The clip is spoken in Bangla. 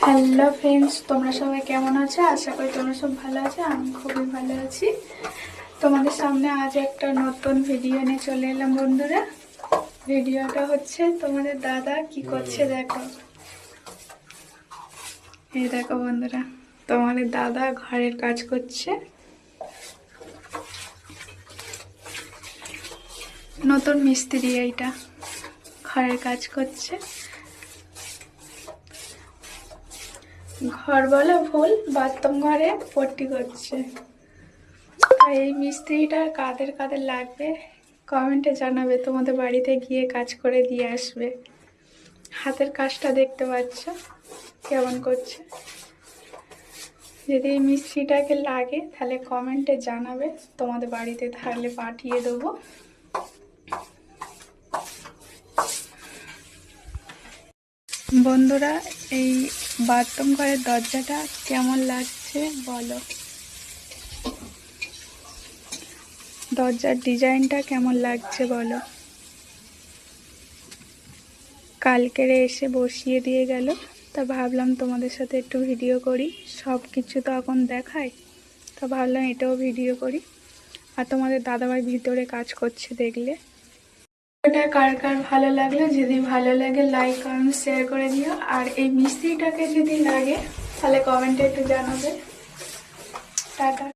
হ্যালো ফ্রেন্ডস, তোমরা সবাই কেমন আছো? আশা করি তোমরা সব ভালো আছো। আমি খুবই ভালো আছি। তোমাদের সামনে আজ একটা নতুন ভিডিও নিয়ে চলে এলাম বন্ধুরা। ভিডিওটা হচ্ছে তোমাদের দাদা কি করছে দেখো। এই দেখো বন্ধুরা, তোমাদের দাদা ঘরের কাজ করছে। নতুন মিস্ত্রি এইটা, ঘরের কাজ করছে। ঘর বলে ভুল, বাথরুম ঘরে পট্টি করছে। এই মিস্ত্রিটা কাদের কাদের লাগবে কমেন্টে জানাবে, তোমাদের বাড়িতে গিয়ে কাজ করে দিয়ে আসবে। হাতের কাজটা দেখতে পাচ্ছ কেমন করছে। যদি এই মিস্ত্রিটাকে লাগে তাহলে কমেন্টে জানাবে, তোমাদের বাড়িতে থাকলে পাঠিয়ে দেবো। বন্ধুরা, এই বাথরুম ঘরের দরজাটা কেমন লাগছে বলো। দরজার ডিজাইনটা কেমন লাগছে বলো। কালকের এসে বসিয়ে দিয়ে গেল, তা ভাবলাম তোমাদের সাথে একটু ভিডিও করি। সব কিছু তো এখন দেখায়, তা ভাবলাম এটাও ভিডিও করি। আর তোমাদের দাদাভাই ভিতরে কাজ করছে দেখলে। এটা কার কার ভালো লাগলো, যদি ভালো লাগে লাইক কমেন্ট শেয়ার করে দিও। আর এই মিস্ত্রিটাকে যদি লাগে তাহলে কমেন্টে একটু জানাবে। টাটা।